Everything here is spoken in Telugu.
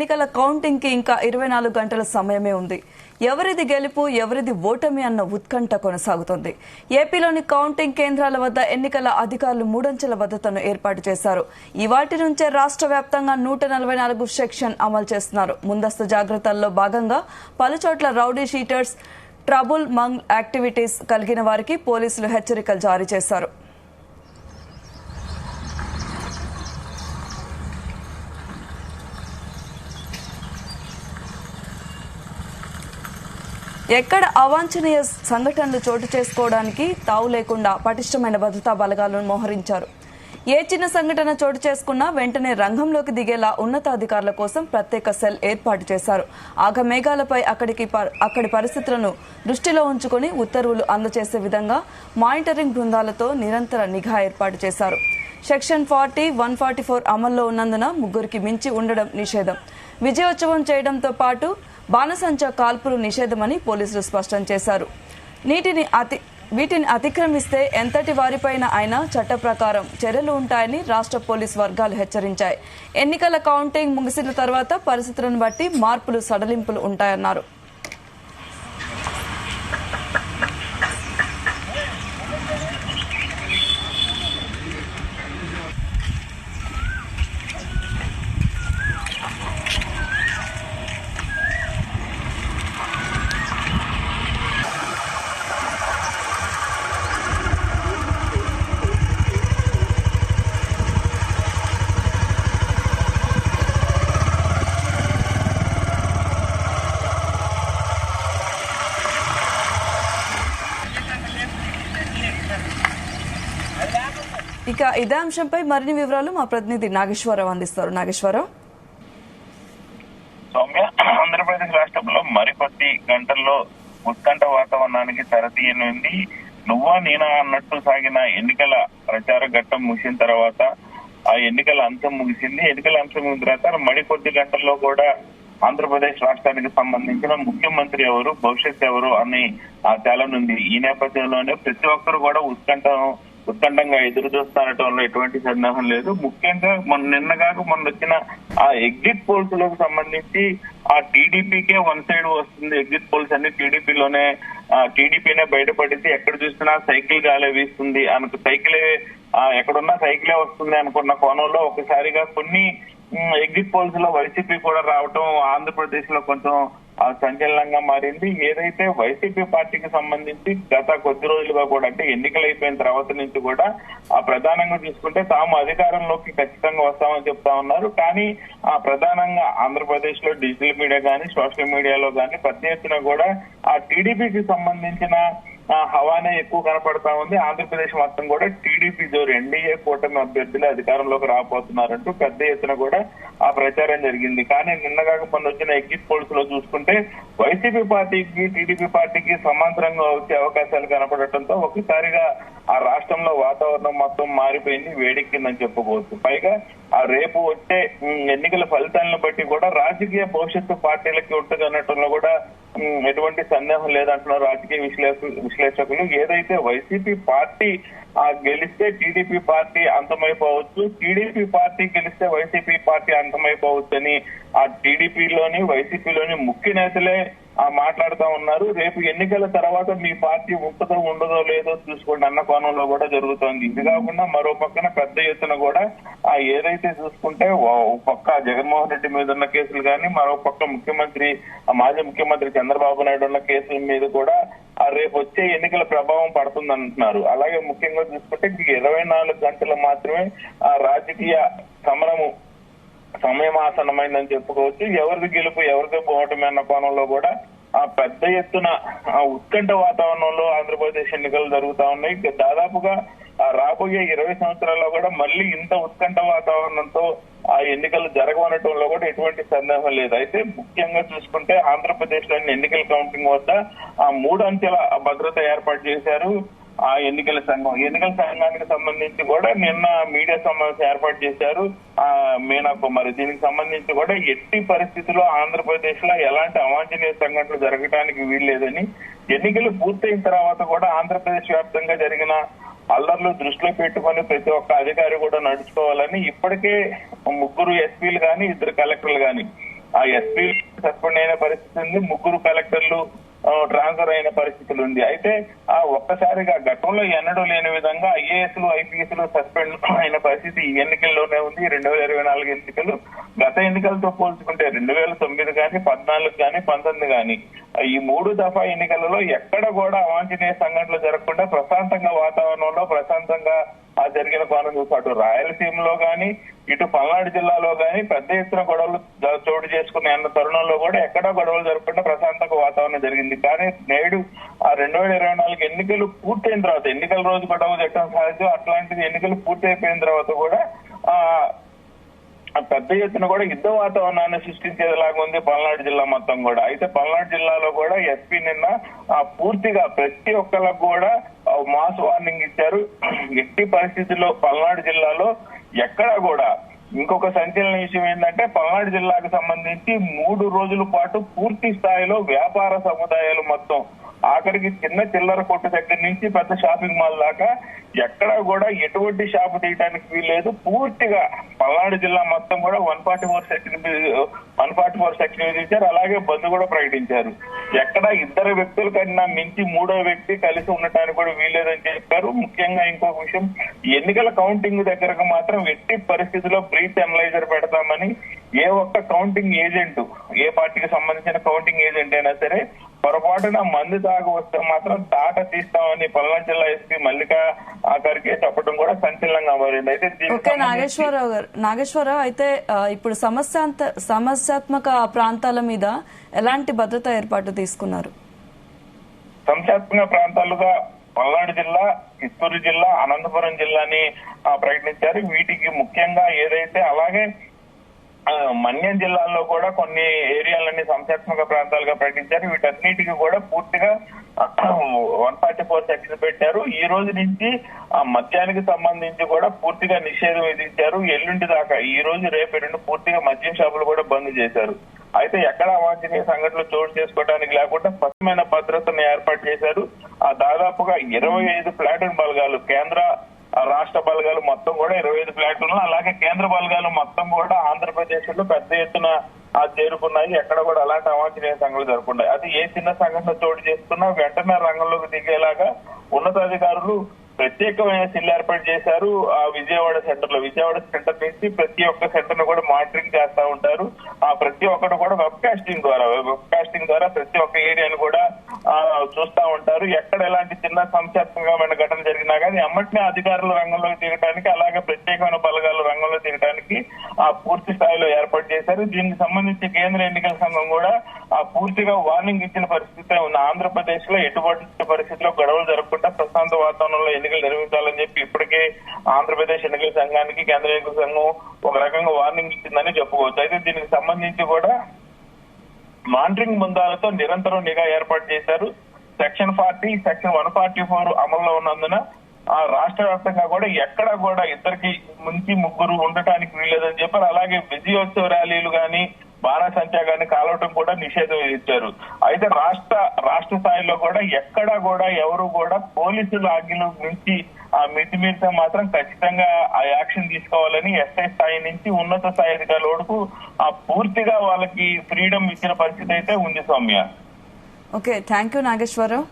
ఎన్నికల కౌంటింగ్ కి ఇంకా 24 గంటల సమయమే ఉంది. ఎవరిది గెలుపు ఎవరిది ఓటమి అన్న ఉత్కంఠ కొనసాగుతోంది. ఏపీలోని కౌంటింగ్ కేంద్రాల వద్ద ఎన్నికల అధికారులు మూడంచెల భద్రతను ఏర్పాటు చేశారు. ఇవాటి నుంచే రాష్ట్ర వ్యాప్తంగా 144 సెక్షన్ అమలు చేస్తున్నారు. ముందస్తు జాగ్రత్తల్లో భాగంగా పలుచోట్ల రౌడీ షీటర్స్, ట్రబుల్ మంగ్ యాక్టివిటీస్ కలిగిన వారికి పోలీసులు హెచ్చరికలు జారీ చేశారు. ఎక్కడ అవాంఛనీయ సంఘటనలు చోటు చేసుకోవడానికి తావు లేకుండా పటిష్టమైన భద్రతా బలగాలను మోహరించారు. ఏ చిన్న సంఘటన చోటు చేసుకున్నా వెంటనే రంగంలోకి దిగేలా ఉన్నతాధికారుల కోసం ప్రత్యేక సెల్ ఏర్పాటు చేశారు. ఆగమేఘాలపై అక్కడి పరిస్థితులను దృష్టిలో ఉంచుకుని ఉత్తర్వులు అందజేసే విధంగా మానిటరింగ్ బృందాలతో నిరంతర నిఘా ఏర్పాటు చేశారు. సెక్షన్ 40, 144 అమల్లో ఉన్నందున ముగ్గురికి మించి ఉండడం నిషేధం. విజయోత్సవం చేయడంతో పాటు బాణసంచా కాల్పులు నిషేధమని పోలీసులు స్పష్టం చేశారు. వీటిని అతిక్రమిస్తే ఎంతటి వారిపైన అయినా చట్ట ప్రకారం చర్యలు ఉంటాయని రాష్ట్ర పోలీసు వర్గాలు హెచ్చరించాయి. ఎన్నికల కౌంటింగ్ ముగిసిన తర్వాత పరిస్థితులను బట్టి మార్పులు సడలింపులు ఉంటాయన్నారు. ఇక ఇదే అంశంపై మరిన్ని వివరాలు మా ప్రతినిధి నాగేశ్వరరావు అందిస్తారు. నాగేశ్వరరావు, సౌమ్య, ఆంధ్రప్రదేశ్ రాష్ట్రంలో మరికొద్ది గంటల్లో ఉత్కంఠ వాతావరణానికి తెరతీయనుంది. నువ్వా నేనా అన్నట్టు సాగిన ఎన్నికల ప్రచార ఘట్టం ముగిసిన తర్వాత ఆ ఎన్నికల అంశం ముగిసింది. ఎన్నికల అంశం ముగిసిన తర్వాత మరికొద్ది గంటల్లో కూడా ఆంధ్రప్రదేశ్ రాష్ట్రానికి సంబంధించిన ముఖ్యమంత్రి ఎవరు, భవిష్యత్ ఎవరు అని తేలనుంది. ఈ నేపథ్యంలోనే ప్రతి ఒక్కరు కూడా ఉత్కంఠంగా ఎదురు చూస్తానటంలో ఎటువంటి సందేహం లేదు. ముఖ్యంగా మొన్న వచ్చిన ఆ ఎగ్జిట్ పోల్స్ లకు సంబంధించి ఆ టీడీపీకే వన్ సైడ్ వస్తుంది. ఎగ్జిట్ పోల్స్ అన్ని టీడీపీనే బయటపడింది. ఎక్కడ చూసినా సైకిల్ గాలే వీస్తుంది సైకిలే ఎక్కడున్నా సైకిలే వస్తుంది అనుకున్న కోణంలో ఒకసారిగా కొన్ని ఎగ్జిట్ పోల్స్ లో వైసీపీ కూడా రావటం ఆంధ్రప్రదేశ్ లో కొంచెం సంచలనంగా మారింది. ఏదైతే వైసీపీ పార్టీకి సంబంధించి గత కొద్ది రోజులుగా కూడా అంటే ఎన్నికలు అయిపోయిన తర్వాత నుంచి కూడా ప్రధానంగా చూసుకుంటే తాము అధికారంలోకి ఖచ్చితంగా వస్తామని చెప్తా ఉన్నారు. కానీ ప్రధానంగా ఆంధ్రప్రదేశ్ లో డిజిటల్ మీడియా గానీ సోషల్ మీడియాలో గానీ పెద్ద ఎత్తున కూడా ఆ టీడీపీకి సంబంధించిన హవానే ఎక్కువ కనపడతా ఉంది. ఆంధ్రప్రదేశ్ మొత్తం కూడా టీడీపీ జోరు ఎన్డీఏ కూటమి అభ్యర్థులు అధికారంలోకి రాబోతున్నారంటూ పెద్ద ఎత్తున కూడా ఆ ప్రచారం జరిగింది. కానీ నిన్నగాక మొన్న వచ్చిన ఎగ్జిట్ పోల్స్ లో చూసుకుంటే వైసీపీ పార్టీకి టీడీపీ పార్టీకి సమాంతరంగా వచ్చే అవకాశాలు కనపడటంతో ఒకసారిగా ఆ రాష్ట్రంలో వాతావరణం మొత్తం మారిపోయింది, వేడెక్కిందని చెప్పుకోవచ్చు. పైగా ఆ రేపు వచ్చే ఎన్నికల ఫలితాలను బట్టి కూడా రాజకీయ భవిష్యత్తు పార్టీలకి ఉంటుంది అనటంలో కూడా ఎటువంటి సందేహం లేదంటున్నారు రాజకీయ విశ్లేషకులు. ఏదైతే వైసీపీ పార్టీ గెలిస్తే టీడీపీ పార్టీ అంతమైపోవచ్చు, టీడీపీ పార్టీ గెలిస్తే వైసీపీ పార్టీ అంతమైపోవచ్చు అని ఆ టీడీపీలోని వైసీపీలోని ముఖ్య నేతలే మాట్లాడుతూ ఉన్నారు. రేపు ఎన్నికల తర్వాత మీ పార్టీ ఉంటుందో ఉండదో లేదో చూసుకోండి అన్న కోణంలో కూడా జరుగుతోంది. ఇది కాకుండా మరో పక్కన పెద్ద ఎత్తున కూడా ఏదైతే చూసుకుంటే పక్క జగన్మోహన్ రెడ్డి మీద ఉన్న కేసులు కానీ మరో పక్క మాజీ ముఖ్యమంత్రి చంద్రబాబు నాయుడు ఉన్న కేసుల మీద కూడా రేపు వచ్చే ఎన్నికల ప్రభావం పడుతుంది అంటున్నారు. అలాగే ముఖ్యంగా చూసుకుంటే 24 గంటలు మాత్రమే రాజకీయ సమయం ఆసన్నమైందని చెప్పుకోవచ్చు. ఎవరిది గెలుపు ఎవరిది పోవటమే అన్న కోణంలో కూడా పెద్ద ఎత్తున ఉత్కంఠ వాతావరణంలో ఆంధ్రప్రదేశ్ ఎన్నికలు జరుగుతా ఉన్నాయి. దాదాపుగా రాబోయే 20 సంవత్సరాల్లో కూడా మళ్ళీ ఇంత ఉత్కంఠ వాతావరణంతో ఆ ఎన్నికలు జరగవనటంలో కూడా ఎటువంటి సందేహం లేదు. అయితే ముఖ్యంగా చూసుకుంటే ఆంధ్రప్రదేశ్ లోని ఎన్నికల కౌంటింగ్ వద్ద 3 అంచెల భద్రత ఏర్పాటు చేశారు ఆ ఎన్నికల సంఘానికి సంబంధించి కూడా నిన్న మీడియా సమావేశం ఏర్పాటు చేశారు మీనా కుమారి. దీనికి సంబంధించి కూడా ఎట్టి పరిస్థితుల్లో ఆంధ్రప్రదేశ్ లో ఎలాంటి అవాంఛనీయ సంఘటనలు జరగడానికి వీల్లేదని, ఎన్నికలు పూర్తయిన తర్వాత కూడా ఆంధ్రప్రదేశ్ వ్యాప్తంగా జరిగిన అల్లర్లు దృష్టిలో పెట్టుకుని ప్రతి ఒక్క అధికారి కూడా నడుచుకోవాలని ఇప్పటికే 3 ఎస్పీలు గాని 2 కలెక్టర్లు గాని ఆ ఎస్పీ సస్పెండ్ అయిన పరిస్థితి ఉంది, 3 కలెక్టర్లు ట్రాన్స్ఫర్ అయిన పరిస్థితులు ఉంది. అయితే ఆ ఒక్కసారిగా గతంలో ఎన్నడూ లేని విధంగా ఐఏఎస్లు ఐపీఎస్లు సస్పెండ్ అయిన పరిస్థితి ఈ ఎన్నికల్లోనే ఉంది. 2024 ఎన్నికలు గత ఎన్నికలతో పోల్చుకుంటే 2009 కానీ 14 కానీ 19 కానీ ఈ 3 దఫా ఎన్నికలలో ఎక్కడ కూడా అవాంఛనీయ సంఘటనలు జరగకుండా ప్రశాంతంగా వాతావరణంలో ప్రశాంతంగా జరిగిన కోణం చూసి అటు రాయలసీమలో గాని ఇటు పల్నాడు జిల్లాలో గాని పెద్ద ఎత్తున గొడవలు చోటు చేసుకునే అన్న తరుణంలో కూడా ఎక్కడా గొడవలు జరగకుండా ప్రశాంతంగా వాతావరణం జరిగింది. కానీ నేడు ఆ 2024 ఎన్నికలు పూర్తయిన తర్వాత, ఎన్నికల రోజు గొడవ జరగడం సహజం, అట్లాంటిది ఎన్నికలు పూర్తి అయిపోయిన తర్వాత కూడా పెద్ద ఎత్తున కూడా యుద్ధ వాతావరణాన్ని సృష్టించేలాగా ఉంది పల్నాడు జిల్లా మొత్తం కూడా. అయితే పల్నాడు జిల్లాలో కూడా ఎస్పీ నిన్న పూర్తిగా ప్రతి ఒక్కరికి కూడా మాస్ వార్నింగ్ ఇచ్చారు. ఎట్టి పరిస్థితుల్లో పల్నాడు జిల్లాలో ఎక్కడా కూడా ఇంకొక సంచలన విషయం ఏంటంటే పల్నాడు జిల్లాకు సంబంధించి 3 రోజుల పాటు పూర్తి స్థాయిలో వ్యాపార సముదాయాలు మొత్తం ఆఖరికి చిన్న చిల్లర కొట్టు దగ్గర నుంచి పెద్ద షాపింగ్ మాల్ దాకా ఎక్కడా కూడా ఎటువంటి షాపు తీయడానికి వీల్లేదు. పూర్తిగా పల్నాడు జిల్లా మొత్తం కూడా 144 సెక్షన్ విధించారు. అలాగే బంద్ కూడా ప్రకటించారు. ఎక్కడ 2 వ్యక్తుల కన్నా మించి 3వ వ్యక్తి కలిసి ఉండటానికి కూడా వీల్లేదని చెప్పారు. ముఖ్యంగా ఇంకొక విషయం, ఎన్నికల కౌంటింగ్ దగ్గరకు మాత్రం ఎట్టి పరిస్థితుల్లో బ్రీత్ అనలైజర్ పెడతామని ఏ ఒక్క కౌంటింగ్ ఏజెంట్, ఏ పార్టీకి సంబంధించిన కౌంటింగ్ ఏజెంట్ అయినా సరే పొరపాటున మందు తాగి వస్తే మాత్రం తాట తీస్తామని పల్నాడు జిల్లా ఎస్పీ మల్లికా ఖర్గే చెప్పడం కూడా సంచలనంగా మారింది. అయితే నాగేశ్వరరావు అయితే ఇప్పుడు సమస్యాత్మక ప్రాంతాల మీద ఎలాంటి భద్రతా ఏర్పాటు తీసుకున్నారు? సమస్యాత్మక ప్రాంతాలుగా పల్నాడు జిల్లా, చిత్తూరు జిల్లా, అనంతపురం జిల్లాని ప్రకటించారు. వీటికి ముఖ్యంగా ఏదైతే అలాగే మన్యం జిల్లాల్లో కూడా కొన్ని ఏరియాలన్నీ సంస్థాత్మక ప్రాంతాలుగా ప్రకటించారు. వీటన్నిటికీ కూడా పూర్తిగా 144 సెక్షన్ పెట్టారు. ఈ రోజు నుంచి మద్యానికి సంబంధించి కూడా పూర్తిగా నిషేధం విధించారు. ఎల్లుండి దాకా, ఈ రోజు రేపు ఎల్లుండి పూర్తిగా మద్యం షాపులు కూడా బంద్ చేశారు. అయితే ఎక్కడ అవాంఛనీయ సంఘటనలు చోటు చేసుకోవడానికి లేకుండా స్పష్టమైన భద్రతను ఏర్పాటు చేశారు. దాదాపుగా 25 ప్లాటూన్ బలగాలు, కేంద్ర రాష్ట్ర బలగాలు మొత్తం కూడా 25 ప్లాటూన్లు, అలాగే కేంద్ర బలగాలు మొత్తం కూడా ఆంధ్రప్రదేశ్ లో పెద్ద ఎత్తున చేరుకున్నాయి. ఎక్కడ కూడా అలాంటి అవాంఛనీయ సంఘటనలు జరగకుండా, అది ఏ చిన్న సంఘటన చోటు చేసుకున్నా వెంటనే రంగంలోకి దిగేలాగా ఉన్నతాధికారులు ప్రత్యేకమైన సెల్ ఏర్పాటు చేశారు. విజయవాడ సెంటర్ నుంచి ప్రతి ఒక్క సెంటర్ ను కూడా మానిటరింగ్ చేస్తా ఉంటారు. ప్రతి ఒక్కరు కూడా వెబ్ కాస్టింగ్ ద్వారా ప్రతి ఒక్క ఏరియాను కూడా చూస్తా ఉంటారు. ఎక్కడ ఎలాంటి చిన్న సంక్షేపమైన ఘటన జరిగినా కానీ అమ్మటినే అధికారులు రంగంలోకి దిగడానికి, అలాగే ప్రత్యేకమైన బలగాలు రంగంలో దిగడానికి పూర్తి స్థాయిలో ఏర్పాటు చేశారు. దీనికి సంబంధించి కేంద్ర ఎన్నికల సంఘం కూడా పూర్తిగా వార్నింగ్ ఇచ్చిన పరిస్థితి ఉంది. ఆంధ్రప్రదేశ్ లో ఎటువంటి పరిస్థితుల్లో గొడవలు జరగకుండా ప్రశాంత వాతావరణంలో ఎన్నికలు నిర్వహించాలని చెప్పి ఇప్పటికే ఆంధ్రప్రదేశ్ ఎన్నికల సంఘానికి కేంద్ర ఎన్నికల సంఘం ఒక రకంగా వార్నింగ్ ఇచ్చిందని చెప్పుకోవచ్చు. అయితే దీనికి సంబంధించి కూడా మానిటరింగ్ బృందాలతో నిరంతరం నిఘా ఏర్పాటు చేశారు. సెక్షన్ 40, సెక్షన్ 144 అమల్లో ఉన్నందున రాష్ట్ర వ్యాప్తంగా కూడా ఎక్కడా కూడా 2-3 ఉండటానికి వీల్లేదని చెప్పారు. అలాగే విజయోత్సవ ర్యాలీలు గాని, బాణసంచా గాని కాలవటం కూడా నిషేధం విధించారు. అయితే రాష్ట్ర స్థాయిలో కూడా ఎక్కడా కూడా ఎవరు కూడా పోలీసుల ఆజ్ఞలు నుంచి మితిమీరితే మాత్రం ఖచ్చితంగా ఆ యాక్షన్ తీసుకోవాలని ఎస్ఐ స్థాయి నుంచి ఉన్నత స్థాయి అధికారుల వరకు పూర్తిగా వాళ్ళకి ఫ్రీడమ్ ఇచ్చిన పరిస్థితి అయితే ఉంది Soumya. Okay, thank you Nageswararao.